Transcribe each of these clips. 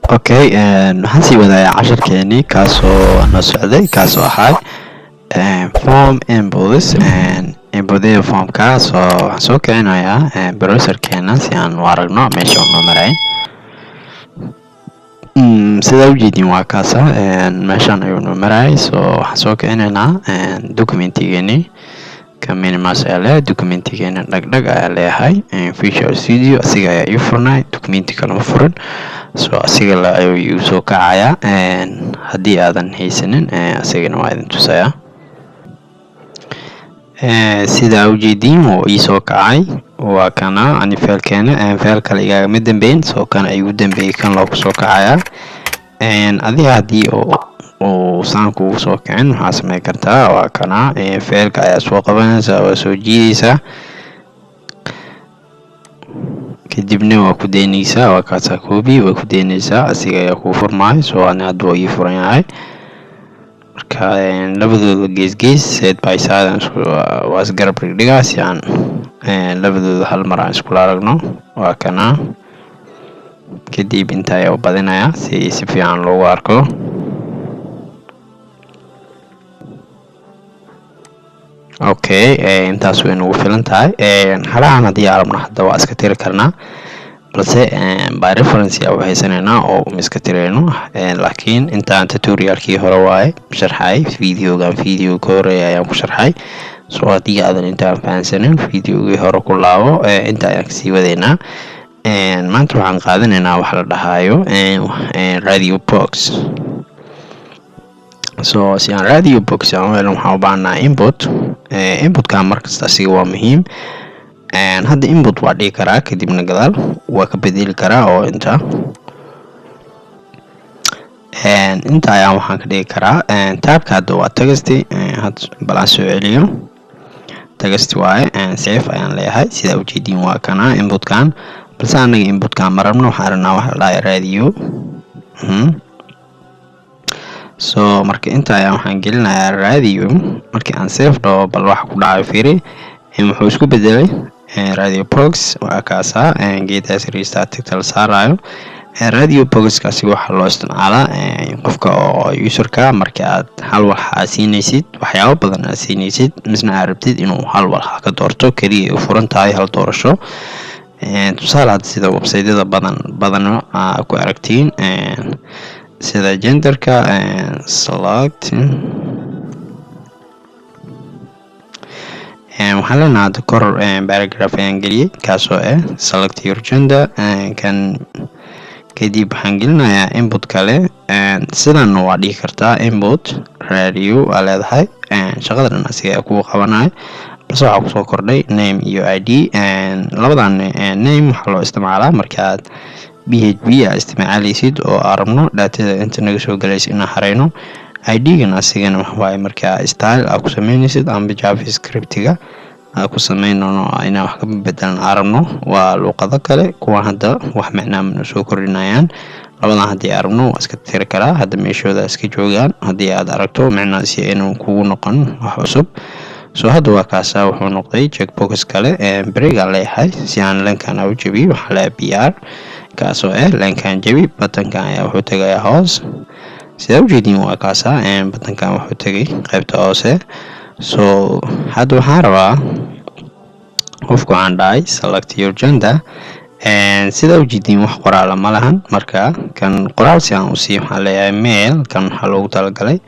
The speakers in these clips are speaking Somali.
Okay, waxaan sii wadayaa casharkeeni kaasoo na socday kaasoo ahaa form inputs inputida formkaas oo waxaan soo kicinayaa browserkeena si aan u aragno meesha uu noo maray. Sida ujeedin waa kaasa meeshaan ayuu noo maray, so waxaan soo kicinaynaa documentigeeni ka minimas ayaa leeyahay, documentigeena dhagdhag ayaa leeyahay, Visual Studio asiga ayaa ii furnay, documenti kale ma furan, so asiga ayuu igu soo kacayaa. Haddii aadan haysanin asigana waa idin tusayaa. Sida ujeedin wuu ii soo kacay, waa kana ani failkeena fail kale igagama dambeyn, so kan igu dambeeyay kan loo kusoo kacayaa. Adiga haddii oo saan kugu soo kicin waxaa samayn kartaa, waa kana failka ayaa soo qabanaysaa, waa soo jiidaysaa, kadibna waa ku daynaysaa, waa kaasaa copy waa ku daynaysaa, asiga ayaa kuu furmaayo. So ani hadda waa ii furan yahay, marka labadooda gees side by side waa isgarab dhigdhigaa si aan labadooda hal mar aan iskula aragno. Waa kana kadib inta ayaa u badinayaa si fiican loogu arko. Okay, intaas way nagu filan tahay. Halahan haddii aan rabno hadda waa iska tiri karnaa, balse by reference ayaa u haysanaynaa oo iska tirayno. Laakiin intaan tutorialkii hore waaye sharxay, videoga horeeya ayaan ku sharxay. So haddii aadan intaan fahansanin videogii hore ku laabo, inta ayaan kasii wadaynaa. Maanta waxaan qaadanaynaa waxa la dhahayo radio box. So si aan radio box aan u helno waxaan u baahnaa input. Inputkan markasta asiga waa muhiim. Hadda input waa dhigi karaa, kadibna gadaal waa ka bedeli karaa oo inta ayaan waxaan ka dhigi karaa tabka. Hadda waa text, balaan soo celiyo, text waaye, save ayaan leeyahay. Sida ujeedin waa kana inputkan, balse anaga inputkan ma rabno, waxaan rabnaa waxa la dhahayo radio. So marka inta ayaan waxaan gelinayaa radio. Markii aan save dhaho bal waxa ku dhacayo fiiri, wuxuu isku bedelay radio box. Waa kaasa geedaas restart la saarayo. Radio box kaasi waxa loo isticmaalaa qofka oo userka marka aad hal wax siinaysid, waxyaabo badan aad siinaysid, misna aad rabtid inuu hal wax ka doorto kaliya u furan tahay hal doorasho. Tusaale hadda sida website-yada badan ku aragtiin, sida genderka select waxaan leenahay hadda kor paragraph ayaan geliyay kaasoo select your gender. Kan kadib waxaan gelinayaa input kale. Sidan waa dhigi kartaa input radio aa leedahay, shaqada dhan asiga kugu qabanayo, balse waxaa kusoo kordhay name iyo ID. Labadan name waxaa loo isticmaalaa markaad PHP aad isticmaalaysid oo aan rabno daatada inta naga soo galaysa inaan harayno. ID-gan asigana waxa waaye markaa style aad ku samaynaysid ama JavaScript-ga aad ku samaynayno inaan wax ka bedelan aan rabno. Waa luqado kale, kuwa hadda wax macnaa ma soo kordhinayaan. Labadan haddii aan rabno waa iska tiri karaa, hadda meeshooda iska joogaan. Haddii aad aragto macnahaasi inuu kugu noqon wax cusub, so hadda waa kaasa wuxuu noqday checkbox kale. Break aan leeyahay si aan linkan u jabiyo, waxaa leeyahay PR kaasoo linkan jabi, buttonkan ayaa wuxuu tagayaa hoos. Sida ujeedin waa kaasa buttonkan wuxuu tagay qaybta hoose. So hadda waxaan rabaa qofku aan dhahay select your gender. Sida ujeedin wax qoraal ma lahan, marka kan qoraal si aan u siiyo waxaan leeyahay male. Kan waxaa loogu talagalay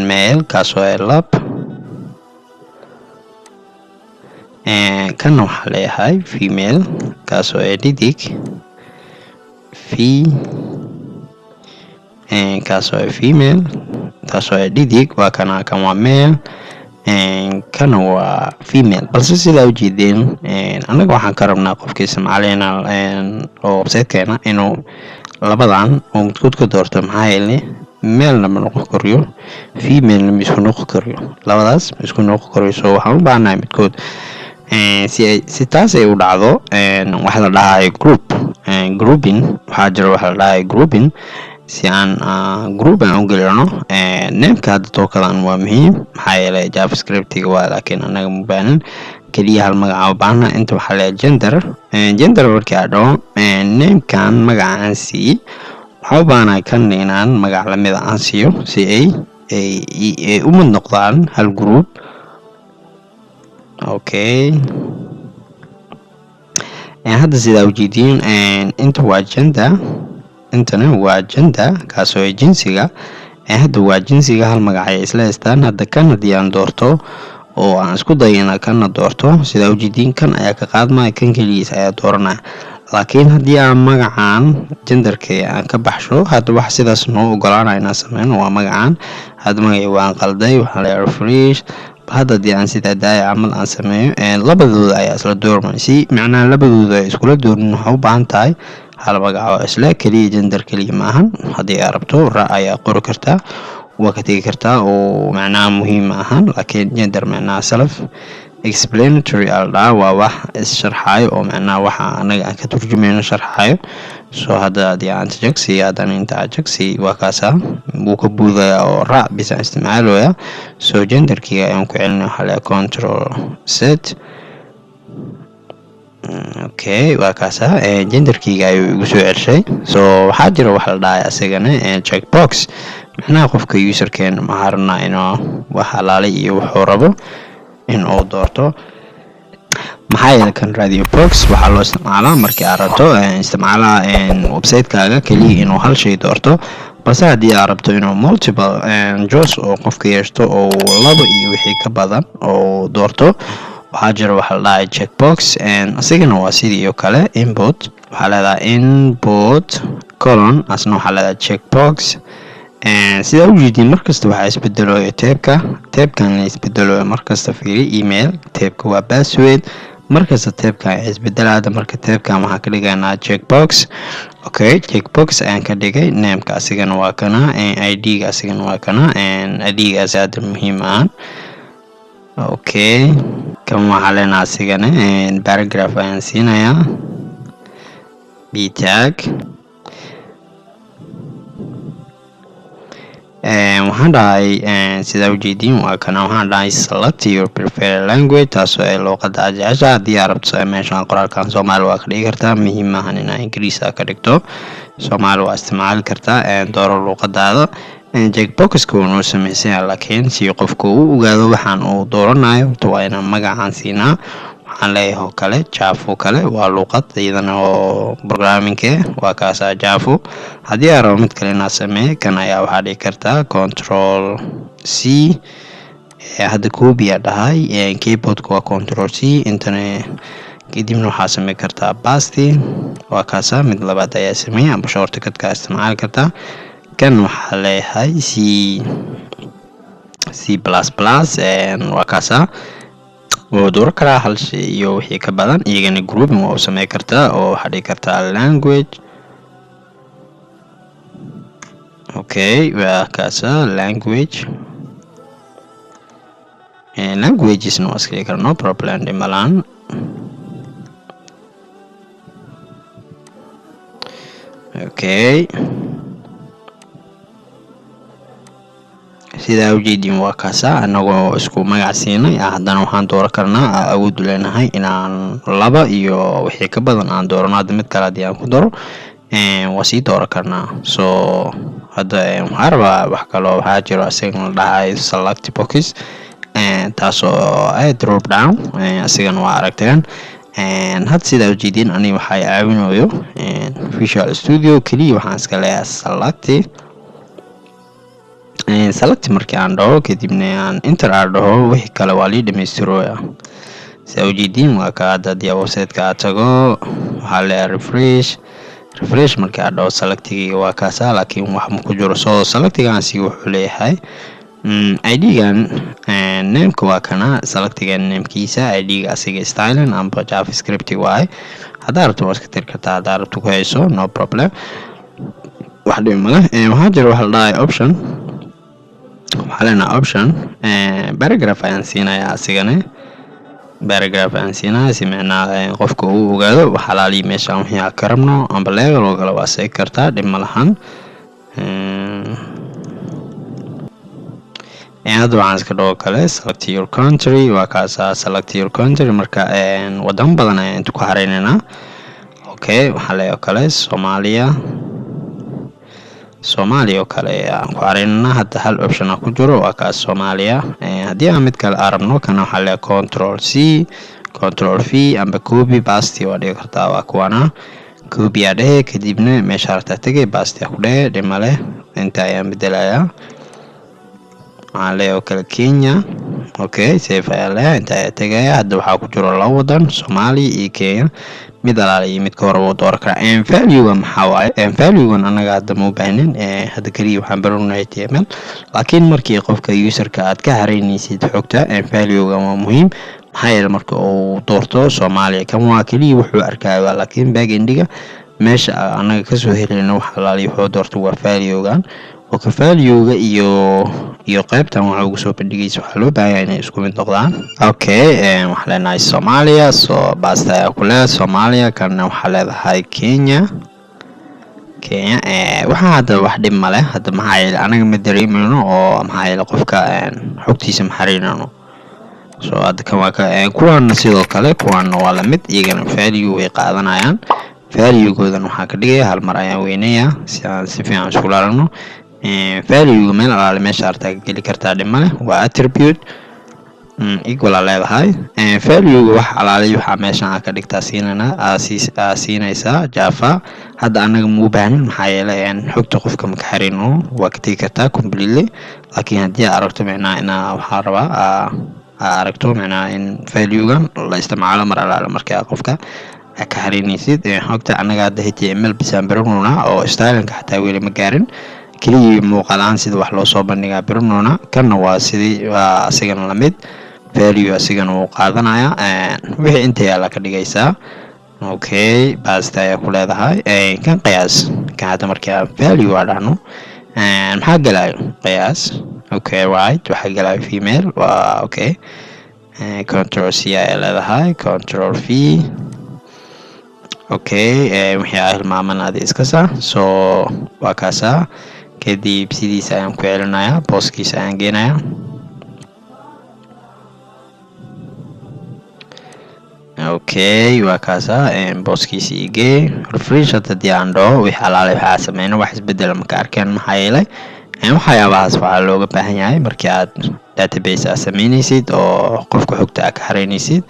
male kaasoo lab. Kan waxaa leeyahay female kaasoo dhidig. Kaasoo female kaasoo dhidig. Waa kana kan waa male, kan waa female. Balse sida ujeedin anaga waxaan ka rabnaa qofkii Soomaaliyeena oo website-keena inuu labadan oo midkood ka doorto, maxaa yeelay male ma noqon karo, female ma isku noqon karo, labadaas ma isku noqon karo. So waxaan u baahanahay midkood. Si taas ay u dhacdo waxa la dhahayo grouping. Waxaa jira waxa la dhahayo grouping. Si aan group aan u gelino, nameka hadda tookadan waa muhiim, maxaa yeelay JavaScript-ga waa, laakiin anaga ma baahan, kaliya hal magaca u baahna. Inta waxaa leeyahay gender. Gender markii aad dhaho namekan magacaan sii waxaa u baahanahay kan inaan magac lamida aan siiyo si ay u mid noqdaan hal group. Okay, hadda sidaa ujeediin inta waa gender, intana waa gender kaasoo ay jinsiga. hadda waa jinsiga hal magac ay isla haystaan. hadda kan haddii aan doorto oo aan isku dayo inaan kana doorto, sidaa ujeediin kan ayaa ka qaadmaya, kan keligiis ayaa dooranaya. laakiin haddii aan magacan genderka aan ka baxsho, hadda wax sidaas noo ogolaanaya inaan sameyno waa magacan. hadda magacii waan qalday, waxaa la refresh. hadda haddii aan sidaa daaya camal aan sameeyo, labadooda ayaa isla doormay. si macnaha labadooda ay iskula doorin, waxaa u baahan tahay hal magac oo isla keliya gender keliya maahan. haddii aad rabto ra ayaa qori kartaa, waa ka tegi kartaa oo macnaha muhiim ahaan. laakiin gender macnaha self explanatory aldaa waa wax is-sharxayo oo macnaha waxa anaga aan ka turjumayno sharxayo. hadda haddii aan tajagsi haddana inta ajagsi waa kaasa wuu ka buudaya oo ra bisa isticmaalooya. genderkiga ayaan ku celinaya, waxaa la control set. okay, waa kaasa genderkiga ayuu igu soo celshay. waxaa jira wax la dhahay asagana checkbox, macnaha qofka userkeena maxaa rabnaa inuu wax halaalay iyo wuxuu rabo in uu doorto. maxaa yeelay kan radio box waxaa loo isticmaalaa markii aad rabto isticmaalaha website-kaaga keliya inuu hal shay doorto. balse haddii aad rabto inuu multiple choice oo qofka yeeshto oo laba iyo wixii ka badan oo doorto, waxaa jira waxa la dhahay checkbox. asigana waa sidii oo kale input, waxaa leedahay input colon, asna waxaa leedahay checkbox. sidaa ujeediin markasta waxaa isbedelooya teebkan la isbedelooya markasta. fiiri email, teebka waa password, markasta teebkan ayaa isbedelada. marka teebkan waxaan ka dhigaynaa checkbox. okay, checkbox ayaan ka dhigay. nameka asigana waa kana, id-ga asigana waa kana. id-gaas aada muhiim ahaan. okay, kan waxaa leenaha asigana paragraph ayaan siinayaa, btag. waxaan dhahay sidaa ujeediin waa kana, waxaan dhahay select your preferred language, taasoo ay luuqada aad jecesha. haddii aad rabto meeshaan qoraalkan soomaali waa ka dhigi kartaa, muhiim maahan inaa ingiriis ka dhigto. soomaali waa isticmaali kartaa, dooro luuqadaada. checkboxka wuu noo sameysanya, laakiin si qofka uu ogaado waxaan uu dooranayo waa inaan magacaan siinaa. waxaan leeyahay oo kale jafo kale waa luuqad iyadana oo programmingke, waa kaasa jafo. haddii aad rabo mid kale inaad sameeyo, kan ayaa waxaa dhigi kartaa control c. hadda copy aa dhahay, keyboardka waa control c. intana kadibna waxaa samey kartaa paste, waa kaasa mid labaad ayaa sameeya amba shortcutkaa isticmaali kartaa. kan waxaa leeyahay c plus plus, waa kaasa wuu dooran karaa hal shay iyo wixii ka badan. iyagana grouping waa u samey kartaa oo waxaa dhigi kartaa language. okay, waa kaasa language. languagesna waa iska dhigi karaa, no problem, dhimalaan. okay, sidaa ujeediin waa kaasa anagoo isku magac siinay. haddana waxaan dooran karnaa, awood u leenahay inaan laba iyo wixii ka badan aan doorano. hadda mid kale haddii aan ku daro waa sii dooran karnaa. hadda waxaa rabaa wax kaloo waxaa jiro asigana la dhahay select box, taasoo drop down. asigana waa aragteen. hadda sidaa ujeediin aniga waxaa caawinayo Visual Studio keliya. waxaan iska leeyahay select markii aan dhaho kadibna aan enter aan dhaho, wixii kale waa lii dhameystirooya. sidaa ujeediin waa ka. hadda haddii website-ka aad tago, waxaa leeyahay refresh markii aad dhaho selectigiga waa kaasa, laakiin wax ma ku jiro. selectigan si wuxuu leeyahay id-gan, nameka waa kana. selectigan namekiisa, id-ga asiga styling amba javascript waaye. haddaa rabto waa iska tiri kartaa, haddaa rabto ku hayso no problem, wax dhib male. waxaa jira wax la dhahay option, waxaa leenahay option. paragraph ayaan siinayaa asigana. paragraph ayaan siinayaa si macnaha qofka uu ogaado wax halaaliyi meeshaan wixii aan ka rabno amba level oo kale waa seegi kartaa, dhib ma lahan. hadda waxaan iska dhaho kale select your country, waa kaasa select your country. marka wadamo badan ayaan inta ku hareynaynaa. okay, waxaa leeyahay kale Soomaaliya. Soomaaliya oo kale aan ku aragnaa hadda hal option ku jiro waa kaas Soomaaliya. Haddii aan mid kale arabno kana waxaa la control C control V amba copy paste waa dhigi kartaa waa kuwana copy adhe kadibna meesha rabta tagay paste ku dheh dhimale inta ayaan bedelayaa oo kale Kenya. Okay, save ayaa inta ay tagay hadda waxaa ku jiro laba wadan Soomaaliya iyo Kenya mid alaaliyo mid ka hor oo door kara value maxaa waaye value anaga hadda ma u baahnin hadda kaliya waxaan baranay HTML laakiin markii qofka user-ka aad ka hareynaysid xogta value waa muhiim maxaa yeelay marka uu doorto Soomaaliya kan waa kaliya wuxuu arkayaa laakiin backend-ga meesha anaga ka soo helayno waxa alaaliyo wuxuu doorto waa value-gan oo ka value-ga iyo qaybtan waxa ugu soo bandhigayso waxa loo baahan yahay inay isku mid noqdaan. Okay, waxa leenahay Soomaaliya soo basta ayaa ku leedahay Soomaaliya kana waxa leedahay Kenya waxa hadda wax dhib ma leh hadda maxaa yeelay anaga ma dareemayno oo maxaa yeelay qofka xogtiisa ma xariirano soo hadda kan waa kuwan sidoo kale kuwan waa la mid iyagana value way qaadanayaan value-goodan waxa ka dhigay hal mar ayaan weynayaa si aan si fiican isku laarno value meel alaale meesha arta geli kartaa dhimale waa attribute equal leedahay value wax alaale waxa meesha ka dhigtaa siinaysa Java hadda anaga ma u baahneen maxaa yeelay xogta qofka ma ka xariirno waa ka tagi kartaa completely laakiin haddii aragto macnaa waxa rabaa aragto macnaa in value-gan la isticmaalo mar alaale marka qofka ka xariirnaysid xogta anaga hadda HTML bisaan baranona oo style-ka xataa weli ma gaarin kaliya muuqalaan sida wax loo soo bandhigaa baranona kana waa sidii asigana la mid value asigana uu qaadanaya wixii inta yaala ka dhigaysaa. Okay, basta ayaa ku leedahay kan qiyaas ka hadda markaa value waa dhahno maxaa galayo qiyaas. Okay, right waxa galayo female waa okay control C ayaa leedahay control V. Okay, wixii ay hilmaamanada iska saa soo waa kaasa kadib sidiisa ayaan ku celinayaa booskiisa ayaan geenayaa. Okay, waa kaasa booskiisa igee refresh hadii aan dhaho wixii alaale waxa sameeyno wax isbedel ma ka arkeen maxaa yeelay waxyaabahaas waxaa looga baahan yahay markii aad database sameynaysid oo qofka xogta ka xareynaysid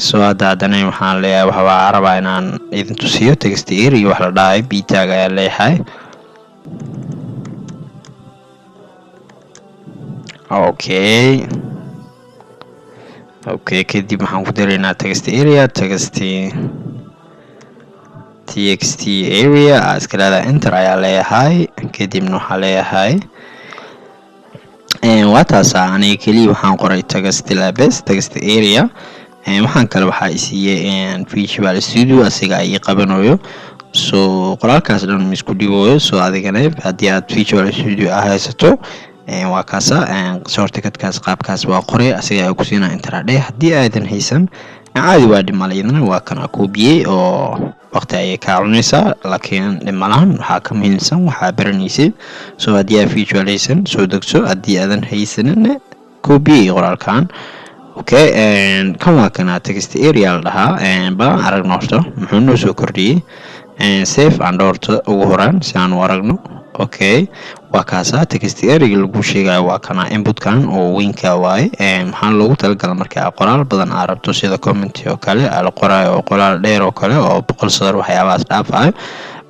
soo hadana waxaan leeyahay waxa rabaa inaan idin tusiyo text area wax la dhahay beta ga ayaa leeyahay. Okay, kadib waxaan ku dareynaa text area txt area iska leedahay enter ayaa leeyahay kadibna waxaa leeyahay waa taas aniga kaliya waxaan qoray text area waxaan kale waxa isiiyay Visual Studio asiga ay qabanayo soo qoraalkaas dhan isku dhigayo soo adigana haddii aad Visual Studio haysato waa kaasa shortcut-kaas qaabkaas waa qoray asiga ay ku siinaa interaday haddii aadan haysan caadi waa dhimalayna waa kana koobiyay oo waqti ay ka cunaysaa laakiin dhimalaan waxa ka muhiimsan waxa baranaysid soo haddii aad visualization soo degso haddii aadan haysanin koobiyay qoraalkan. Okay, kan waa kana text area la dhahaa baan aragno horta muxuu noo soo kordhiyay save and horta ugu horaan si aan u aragno. Okay, waa kaasa text area lagu sheegayo waa kana input-kan oo weynka waaye maxaa loogu talagalay marka qoraal badan aad rabto sida comment oo kale la qoraayo oo qoraal dheer oo kale oo 100 sadar waxyaabahaas dhaafayo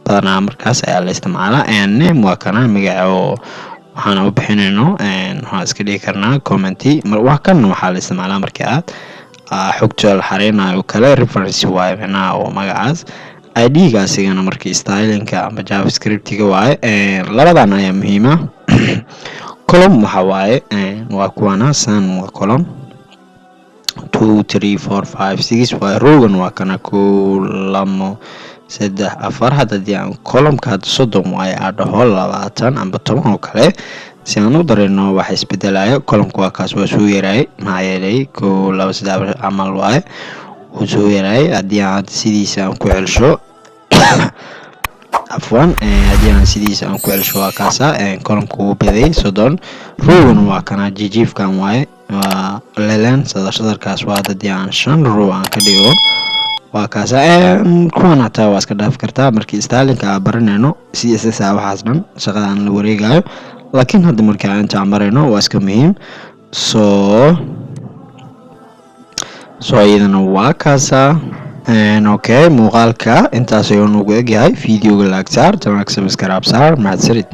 badanaa markaas ayaa la isticmaalaa name waa kana magaca oo waxaan u bixinayno waxaan iska dhigi karnaa comment waa kan waxaa la isticmaalaa marka aad xogta la xareynayo kale reference waaye macnaha oo magacaas ID-ga asigana markii styling-ka ama JavaScript-ga waaye labadan ayaa muhiim ah. Column waxa waaye waa kuwana san waa column 2 3 4 5 6 waa row-gan waa kana column 3 4 hadii aan column-ka 30 waaye adho 20 amba 10 oo kale si aan u dareeno wax isbedelayo column-ka waa kaas waa soo yaray maxaa yeelay 2 2 3 amal waaye soo yaray haddii aan sidiisa aan ku celsho afwan haddii aan sidiisa aan ku celsho waa kaasa column-ka uu baday 30 row-gan waa kana jijiifkan waaye waa leelan sadarkaas waa haddii aan 5 row aan ka dhigo waa kaas kuwan hataa waa iska dhaaf kartaa markii stylinka baranayno css waxaas dhan shaqadan la wareegayo laakiin hadda markii aan inta marayno waa iska muhiim so iyadana waa kaasa okay muuqaalka intaas ayuu nagu egyahay videoga laag saar channelka subscribe saar mahadsanid